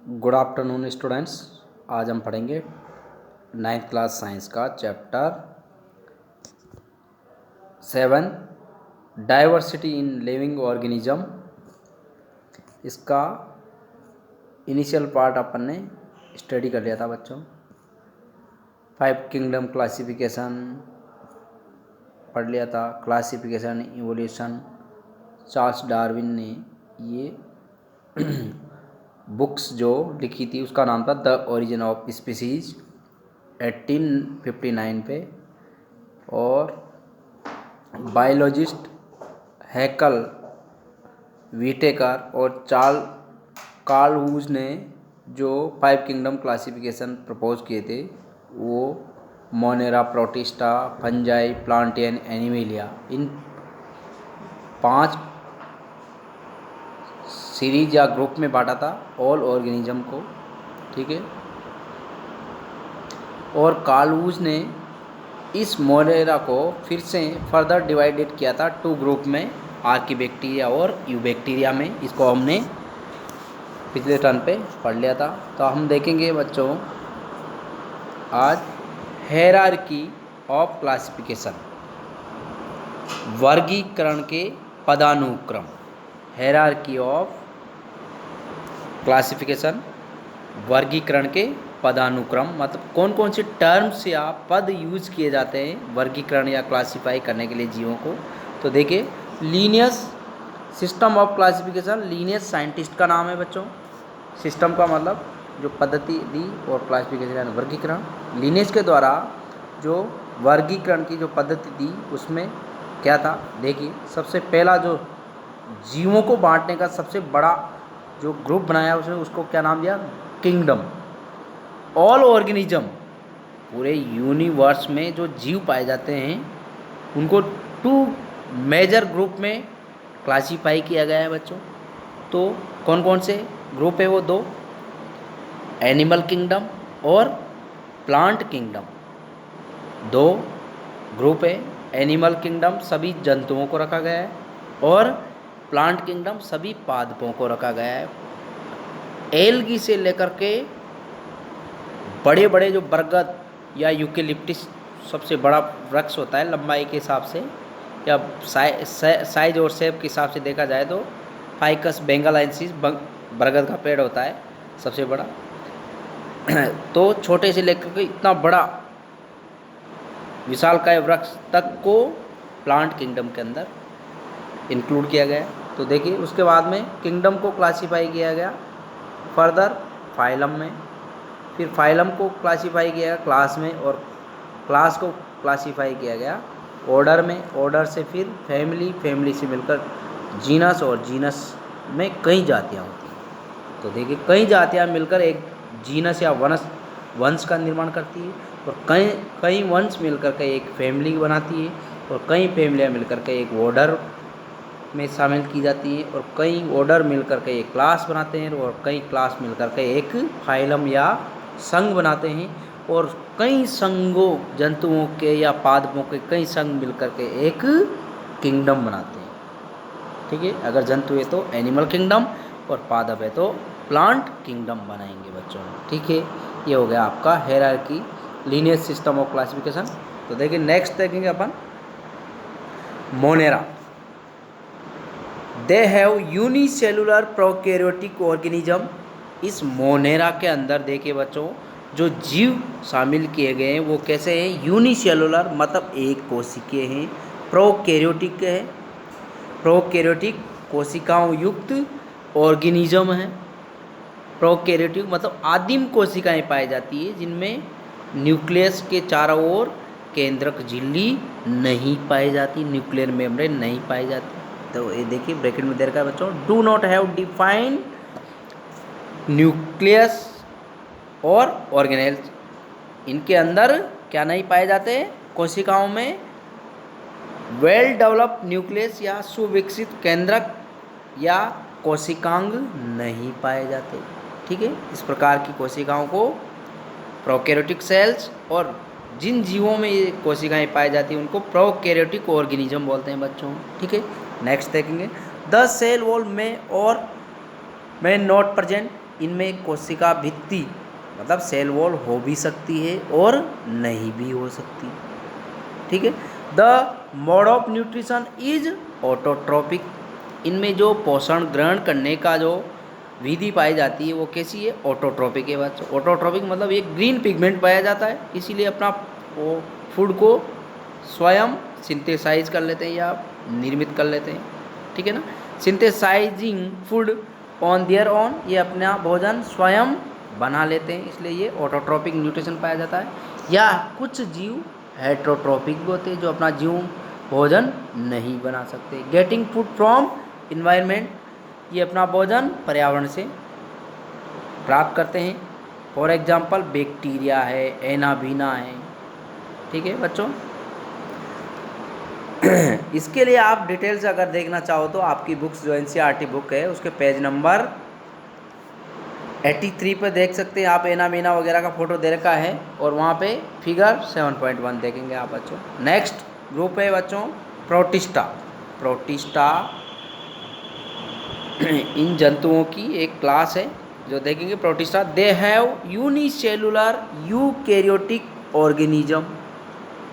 Good afternoon students. आज हम पढ़ेंगे 9th क्लास साइंस का chapter 7 diversity in living organism. इसका इनिशियल पार्ट अपन ने स्टडी कर लिया था बच्चों। 5 किंगडम क्लासिफिकेशन पढ़ लिया था। क्लासिफिकेशन, इवोल्यूशन, चार्ल्स डार्विन ने ये बुक्स जो लिखी थी उसका नाम था द ओरिजिन ऑफ स्पीसीज 1859 पे। और बायोलॉजिस्ट हैकल वीटेकर और कार्ल वूज ने जो 5 किंगडम क्लासिफिकेशन प्रपोज किए थे वो मोनेरा, प्रोटिस्टा, फंजाई, प्लांटियन, एनिमेलिया, इन 5 सीरीज या ग्रुप में बांटा था ऑल ऑर्गेनिज्म को। ठीक है। और कार्ल वूज ने इस मोनेरा को फिर से फर्दर डिवाइडेड किया था 2 ग्रुप में, आर्कीबैक्टीरिया और यूबैक्टीरिया में। इसको हमने पिछले टर्न पे पढ़ लिया था। तो हम देखेंगे बच्चों आज हायरार्की ऑफ क्लासिफिकेशन, वर्गीकरण के पदानुक्रम। हायरार्की ऑफ क्लासिफिकेशन, वर्गीकरण के पदानुक्रम, मतलब कौन कौन से टर्म्स या पद यूज किए जाते हैं वर्गीकरण या क्लासिफाई करने के लिए जीवों को। तो देखिए, Linnaeus system of classification, Linnaeus scientist का नाम है बच्चों। सिस्टम का मतलब जो पद्धति दी, और क्लासिफिकेशन यानी वर्गीकरण। लीनियस के द्वारा जो वर्गीकरण की जो पद्धति दी उसमें क्या था, देखिए सबसे पहला जो जीवों को बांटने का सबसे बड़ा जो ग्रुप बनाया उसने, उसको क्या नाम दिया, किंगडम। ऑल ऑर्गेनिज्म, पूरे यूनिवर्स में जो जीव पाए जाते हैं उनको 2 मेजर ग्रुप में क्लासीफाई किया गया है बच्चों। तो कौन कौन से ग्रुप है वो 2, एनिमल किंगडम और प्लांट किंगडम। 2 ग्रुप है। एनिमल किंगडम सभी जंतुओं को रखा गया है और प्लांट किंगडम सभी पादपों को रखा गया है। एल्गी से लेकर के बड़े बड़े जो बरगद या यूकेलिप्टिस सबसे बड़ा वृक्ष होता है लंबाई के हिसाब से या साइज और शेप के हिसाब से देखा जाए तो फाइकस बेंगालेंसिस बरगद का पेड़ होता है सबसे बड़ा। तो छोटे से लेकर के इतना बड़ा विशालकाय वृक्ष तक को प्लांट किंगडम के अंदर इंक्लूड किया गया है। तो देखिए उसके बाद में किंगडम को क्लासीफाई किया गया फर्दर फाइलम में, फिर फाइलम को क्लासीफाई किया गया क्लास में, और क्लास को क्लासीफाई किया गया ऑर्डर में, ऑर्डर से फिर फैमिली, फैमिली से मिलकर जीनस, और जीनस में कई जातियाँ होती हैं। तो देखिए कई जातियाँ मिलकर एक जीनस या वंश का निर्माण करती है, और कई वंश मिलकर के एक फैमिली बनाती है, और कई फैमिलियाँ मिलकर के एक ऑर्डर में शामिल की जाती है, और कई ऑर्डर मिलकर के एक क्लास बनाते हैं, और कई क्लास मिलकर के एक फाइलम या संघ बनाते हैं, और कई संघों जंतुओं के या पादपों के कई संघ मिलकर के एक किंगडम बनाते हैं। ठीक है। अगर जंतु है तो एनिमल किंगडम और पादप है तो प्लांट किंगडम बनाएंगे बच्चों। ठीक है। ये हो गया आपका hierarchy, linear system of classification. तो देखिए नेक्स्ट देखेंगे अपन Monera. They have unicellular prokaryotic organism. इस मोनेरा के अंदर देखिए बच्चों जो जीव शामिल किए गए हैं वो कैसे हैं, यूनिसेलुलर मतलब एक कोशिकीय हैं, प्रोकैरियोटिक है, प्रोकैरियोटिक कोशिकाओं युक्त ऑर्गेनिज्म है। प्रोकैरियोटिक मतलब आदिम कोशिकाएं पाई जाती है जिनमें न्यूक्लियस के चारों ओर केंद्रक झिल्ली नहीं पाई जाती, न्यूक्लियर मेम्ब्रेन नहीं पाई जाती। तो ये देखिए ब्रैकेट में दे रखा है बच्चों, do not have defined nucleus और ऑर्गेनेल्स। इनके अंदर क्या नहीं पाए जाते कोशिकाओं में, वेल डेवलप न्यूक्लियस या सुविकसित केंद्रक या कोशिकांग नहीं पाए जाते। ठीक है। इस प्रकार की कोशिकाओं को प्रोकैरियोटिक सेल्स, और जिन जीवों में ये कोशिकाएं पाई जाती हैं उनको प्रोकैरियोटिक ऑर्गेनिज्म बोलते हैं बच्चों। ठीक है। नेक्स्ट देखेंगे द सेल वॉल में और में नॉट प्रेजेंट इनमें कोशिका भित्ति मतलब सेल वॉल हो भी सकती है और नहीं भी हो सकती। ठीक है। The mode of nutrition is autotrophic. इनमें जो पोषण ग्रहण करने का जो विधि पाई जाती है वो कैसी है? ऑटोट्रोपिक है बच्चों। ऑटोट्रोपिक मतलब एक ग्रीन पिगमेंट पाया जाता है, इसीलिए अपना वो फूड को स्वयं सिंथेसाइज कर लेते हैं या निर्मित कर लेते हैं। ठीक है ना। Synthesising food on their own, ये अपना भोजन स्वयं बना लेते हैं, इसलिए ये ऑटोट्रोपिक न्यूट्रिशन पाया जाता है। या कुछ जीव हेटरोट्रोपिक भी होते हैं जो अपना जीव भोजन नहीं बना सकते। गेटिंग फूड फ्रॉम इन्वायरमेंट, ये अपना भोजन पर्यावरण से प्राप्त करते हैं। फॉर एग्जाम्पल बैक्टीरिया है, एनाबीना है। ठीक है बच्चों। इसके लिए आप डिटेल से अगर देखना चाहो तो आपकी बुक्स जो एनसीईआरटी बुक है उसके पेज नंबर 83 पर देख सकते हैं आप। एनाबीना वगैरह का फोटो दे रखा है और वहाँ पे फिगर 7.1 देखेंगे आप बच्चों। नेक्स्ट ग्रुप है बच्चों प्रोटिस्टा। प्रोटिस्टा इन जंतुओं की एक क्लास है जो देखेंगे protista. They have unicellular eukaryotic organism.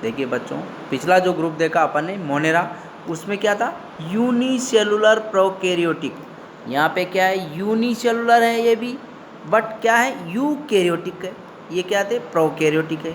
देखिए बच्चों पिछला जो ग्रुप देखा अपन ने मोनेरा, उसमें क्या था? Unicellular prokaryotic. यहाँ पे क्या है? यूनिसेलुलर है ये भी, बट क्या है? यूकैरियोटिक है। ये क्या थे? प्रोकैरियोटिक है।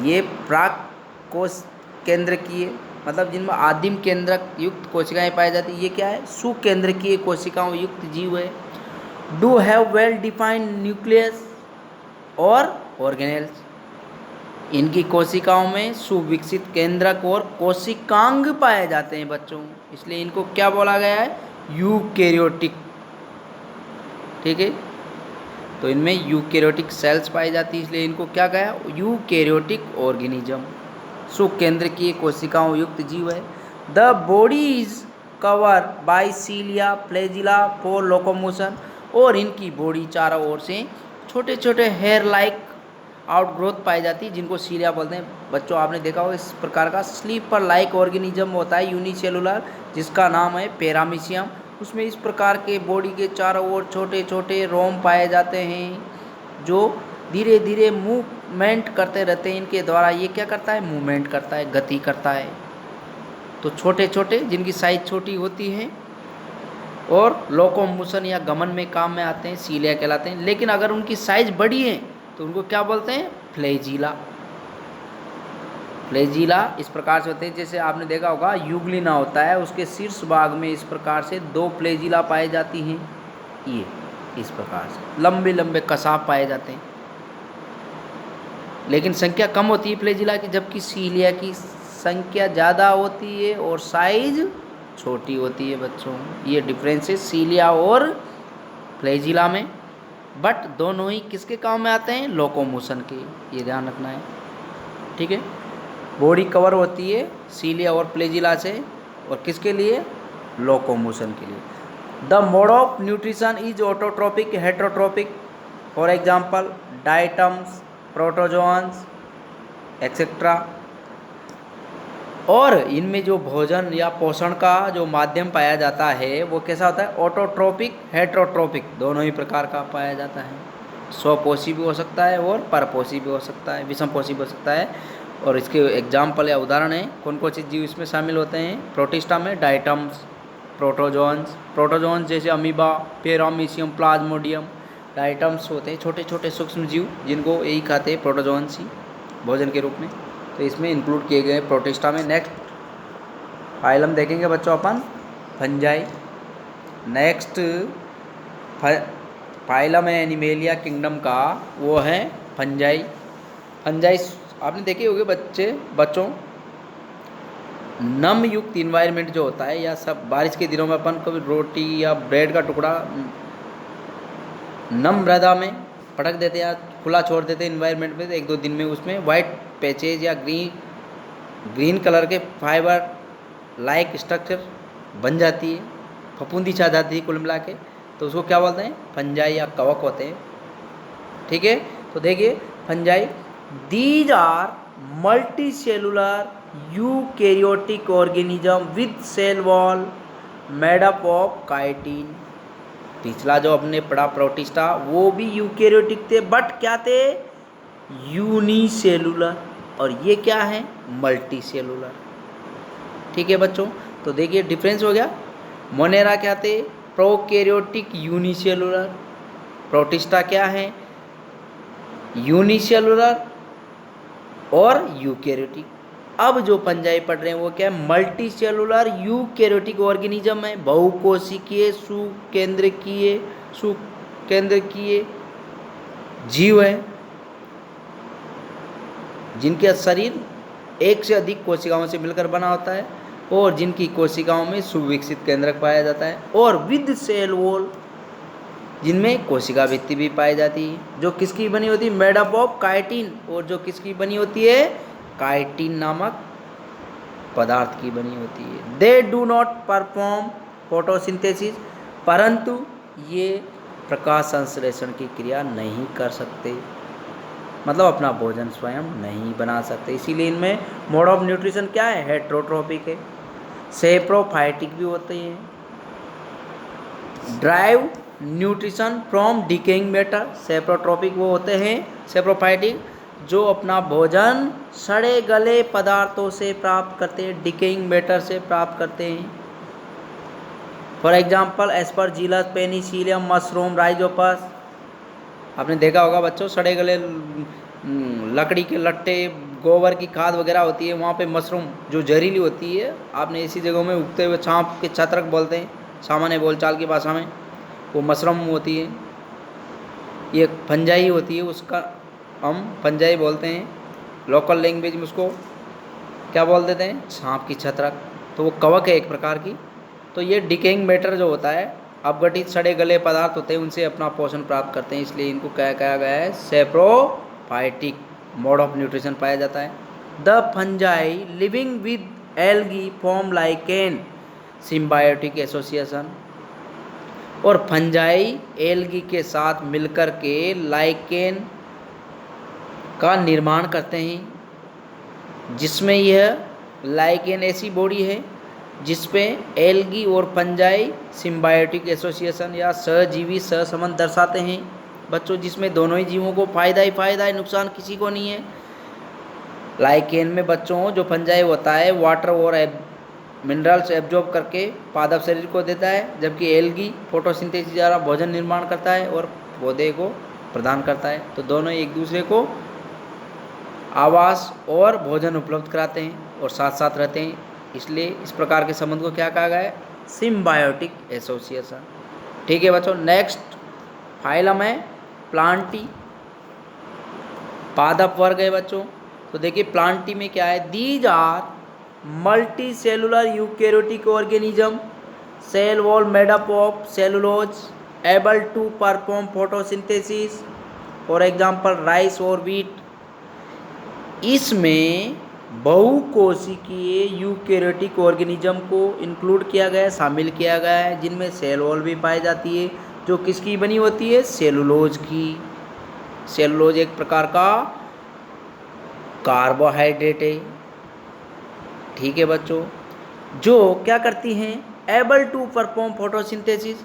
ये प्राक कोश केंद्र की है, मतलब जिनमें आदिम केंद्रक युक्त कोशिकाएं पाई जाती है। ये क्या है? सुकेंद्रकीय कोशिकाओं युक्त जीव है। Do have well defined nucleus और ऑर्गेनेल्स। इनकी कोशिकाओं में सुविकसित केंद्रक और कोशिकांग पाए जाते हैं बच्चों, इसलिए इनको क्या बोला गया है? यूकैरियोटिक। ठीक है। तो इनमें यूकैरियोटिक सेल्स पाई जाती है, इसलिए इनको क्या कहा? Eukaryotic organism. सुकेंद्रकीय कोशिकाओं युक्त जीव है। The body is cover by cilia flagella for locomotion. और इनकी बॉडी चारों ओर से छोटे छोटे हेयर लाइक आउटग्रोथ पाई जाती है जिनको सीलिया बोलते हैं। बच्चों आपने देखा होगा इस प्रकार का स्लीपर लाइक ऑर्गेनिज्म होता है यूनिसेलुलर, जिसका नाम है पैरामीशियम। उसमें इस प्रकार के बॉडी के चारों ओर छोटे छोटे रोम पाए जाते हैं जो धीरे धीरे मूवमेंट करते रहते हैं। इनके द्वारा ये क्या करता है? मूवमेंट करता है, गति करता है। तो छोटे छोटे जिनकी साइज छोटी होती है और लोकोमोशन या गमन में काम में आते हैं, सीलिया कहलाते हैं। लेकिन अगर उनकी साइज बड़ी है तो उनको क्या बोलते हैं? फ्लैजिला। फ्लैजिला इस प्रकार से होते हैं, जैसे आपने देखा होगा यूग्लिना होता है, उसके शीर्ष भाग में इस प्रकार से 2 फ्लैजिला पाए जाती हैं। ये इस प्रकार से लंबे लंबे कसाब पाए जाते हैं, लेकिन संख्या कम होती है फ्लैजिला की, जबकि सीलिया की संख्या ज़्यादा होती है और साइज छोटी होती है बच्चों। ये डिफरेंस है सीलिया और फ्लैजिला में। बट दोनों ही किसके काम में आते हैं? लोकोमोशन के, ये ध्यान रखना है। ठीक है। बॉडी कवर होती है सीलिया और फ्लैजिला से, और किसके लिए? लोकोमोशन के लिए। The mode of nutrition is autotrophic heterotrophic. For example diatoms, protozoans etcetera. और इनमें जो भोजन या पोषण का जो माध्यम पाया जाता है वो कैसा होता है? ऑटोट्रोपिक हेटरोट्रोपिक, दोनों ही प्रकार का पाया जाता है। स्वपोषी भी हो सकता है और परपोषी भी हो सकता है, विषमपोषी भी हो सकता है। और इसके एग्जाम्पल या उदाहरण हैं कौन कौन से जीव इसमें शामिल होते हैं? प्रोटिस्टा में डाइटम्स, प्रोटोजोन्स जैसे अमीबा, पैरामीशियम, प्लाज्मोडियम। डाइटम्स होते हैं छोटे छोटे सूक्ष्म जीव जिनको यही खाते हैं प्रोटोजोन्स ही भोजन के रूप में, तो इसमें इंक्लूड किए गए प्रोटिस्टा में। नेक्स्ट फाइलम देखेंगे बच्चों अपन फंजाई। नेक्स्ट फाइलम है एनिमेलिया किंगडम का, वो है फंजाई। फंजाई आपने देखे होंगे बच्चों नम युक्त इन्वायरमेंट जो होता है, या सब बारिश के दिनों में अपन कभी रोटी या ब्रेड का टुकड़ा नम मृदा में पटक देते हैं या खुला छोड़ देते हैं इन्वायरमेंट में, तो 1-2 दिन में उसमें वाइट पैचेज या ग्रीन कलर के फाइबर लाइक स्ट्रक्चर बन जाती है, फफूंदी छा जाती है कुल मिला के, तो उसको क्या बोलते हैं? फंजाई या कवक होते हैं। ठीक है। तो देखिए fungi, these are multi cellular eukaryotic organism with cell wall made up of chitin. पिछला जो हमने पढ़ा प्रोटिस्टा वो भी यूकेरियोटिक थे, बट क्या थे, यूनिसेलुलर, और ये क्या है, मल्टी सेलुलर। ठीक है बच्चों, तो देखिए डिफरेंस हो गया। मोनेरा क्या थे, प्रोकैरियोटिक यूनिसेलुलर, प्रोटिस्टा क्या है, यूनिसेलुलर और यूकेरियोटिक। अब जो पंजाबी पढ़ रहे हैं वो क्या है, मल्टी सेलुलर यूकेरियोटिक ऑर्गेनिज्म है, बहुकोशिकीय सुकेंद्रकीय जीव है, जिनके शरीर एक से अधिक कोशिकाओं से मिलकर बना होता है और जिनकी कोशिकाओं में सुविकसित केंद्रक पाया जाता है, और विद सेल वॉल, जिनमें कोशिका भित्ति भी पाई जाती है, जो किसकी बनी होती है, मेड अप ऑफ काइटिन, और जो किसकी बनी होती है, काइटिन नामक पदार्थ की बनी होती है। They do not perform photosynthesis, परंतु ये प्रकाश संश्लेषण की क्रिया नहीं कर सकते, मतलब अपना भोजन स्वयं नहीं बना सकते, इसीलिए इनमें मोड ऑफ न्यूट्रिशन क्या है, हेट्रोट्रोपिक है। सेप्रोफाइटिक भी होते हैं, derive nutrition from decaying matter. Saprotrophic वो होते हैं, सेप्रोफाइटिक जो अपना भोजन सड़े गले पदार्थों से प्राप्त करते हैं, डिकेइंग मैटर से प्राप्त करते हैं। For example Aspergillus, Penicillium, mushroom, Rhizopus. आपने देखा होगा बच्चों, सड़े गले लकड़ी के लट्टे, गोबर की खाद वगैरह होती है, वहाँ पे मशरूम जो जहरीली होती है, आपने इसी जगहों में उगते हुए सांप के छत्रक बोलते हैं सामान्य बोलचाल की भाषा में, वो मशरूम होती है, ये फंजाई होती है, उसका हम फंजाई बोलते हैं, लोकल लैंग्वेज में उसको क्या बोल देते हैं, सांप की छत्रक। तो वो कवक है एक प्रकार की। तो ये डिकेइंग मैटर जो होता है, अपघटित सड़े गले पदार्थ होते हैं, उनसे अपना पोषण प्राप्त करते हैं, इसलिए इनको क्या कहा गया है, सेप्रोफाइटिक मोड ऑफ न्यूट्रिशन पाया जाता है। The fungi living with algae form lichen symbiotic association, और फंजाई एल्गी के साथ मिलकर के लाइकेन का निर्माण करते हैं, जिसमें यह लाइकेन ऐसी बॉडी है जिसपे एल्गी और फंजाई सिम्बायोटिक एसोसिएशन या सहजीवी सहसंबंध दर्शाते हैं बच्चों, जिसमें दोनों ही जीवों को फायदा ही फायदा है, नुकसान किसी को नहीं है। लाइकेन में बच्चों जो फंजाई होता है वाटर और मिनरल्स एब्जॉर्ब करके पादप शरीर को देता है, जबकि एल्गी फोटोसिंथेसिस द्वारा भोजन निर्माण करता है और पौधे को प्रदान करता है। तो दोनों एक दूसरे को आवास और भोजन उपलब्ध कराते हैं और साथ साथ रहते हैं, इसलिए इस प्रकार के संबंध को क्या कहा गया है, सिम्बायोटिक एसोसिएशन। ठीक है बच्चों, नेक्स्ट फाइलम है प्लांटी, पादप वर्ग है बच्चों। तो देखिए प्लांटी में क्या है, these are multi cellular eukaryotic organism, cell wall made up of cellulose, able to perform photosynthesis, for example rice और व्हीट। इसमें बहुकोशिकीय यूकेरियोटिक ऑर्गेनिज्म को इंक्लूड किया गया है, शामिल किया गया है, जिनमें सेल वॉल भी पाई जाती है, जो किसकी बनी होती है, सेलुलोज की। सेलुलोज एक प्रकार का कार्बोहाइड्रेट है। ठीक है बच्चों, जो क्या करती हैं, एबल टू परफॉर्म फोटोसिंथेसिस।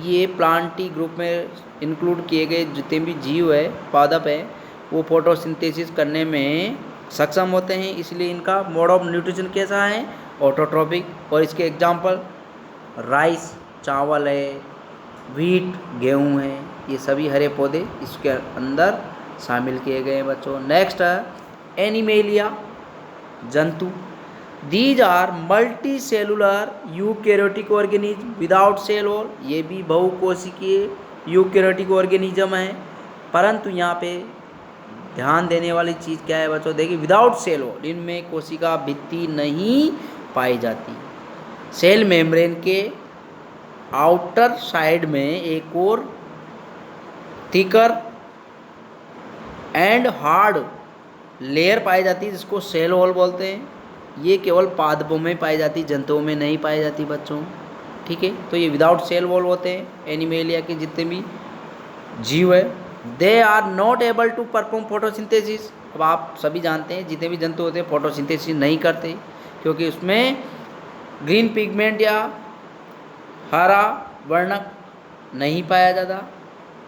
ये प्लांटी ग्रुप में इंक्लूड किए गए जितने भी जीव है, पादप है, वो फोटोसिंथेसिस करने में सक्षम होते हैं, इसलिए इनका मोड ऑफ न्यूट्रिशन कैसा है, ऑटोट्रोपिक। और इसके एग्जांपल राइस चावल है, व्हीट गेहूं है, ये सभी हरे पौधे इसके अंदर शामिल किए गए हैं बच्चों। नेक्स्ट है एनिमेलिया, जंतु। These are multi cellular eukaryotic organism without cell wall, ये भी बहुकोशिकीय यूकेरियोटिक ऑर्गेनिज्म है, परंतु यहाँ पे ध्यान देने वाली चीज़ क्या है बच्चों, देखिए विदाउट सेल वॉल, इनमें कोशिका भित्ति नहीं पाई जाती। सेल मेम्ब्रेन के आउटर साइड में एक और थिकर एंड हार्ड लेयर पाई जाती है, जिसको सेल वॉल बोलते हैं। ये केवल पादपों में पाई जाती, जंतुओं में नहीं पाई जाती बच्चों। ठीक है, तो ये विदाउट सेल वॉल होते हैं एनिमेलिया के जितने भी जीव है। They are not able to perform photosynthesis. अब आप सभी जानते हैं जितने भी जंतु होते हैं फोटोसिंथेसिस नहीं करते, क्योंकि उसमें ग्रीन पिगमेंट या हरा वर्णक नहीं पाया जाता,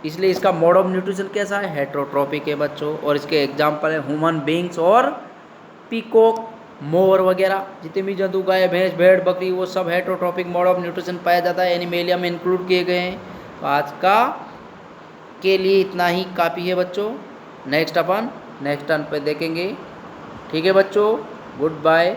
इसलिए इसका मोड ऑफ न्यूट्रिशन कैसा है, हेट्रोट्रॉपिक है बच्चों। और इसके एग्जाम्पल है ह्यूमन बींग्स और पीकॉक, मोर वगैरह, जितने भी जंतु, गाय भैंस भेड़ बकरी, वो सब हेट्रोट्रॉपिक मोड ऑफ न्यूट्रिशन पाया जाता है, एनिमेलिया में इंक्लूड किए गए हैं। तो आज का के लिए इतना ही काफ़ी है बच्चों। नेक्स्ट अपन नेक्स्ट टर्न पे देखेंगे। ठीक है बच्चों, गुड बाय।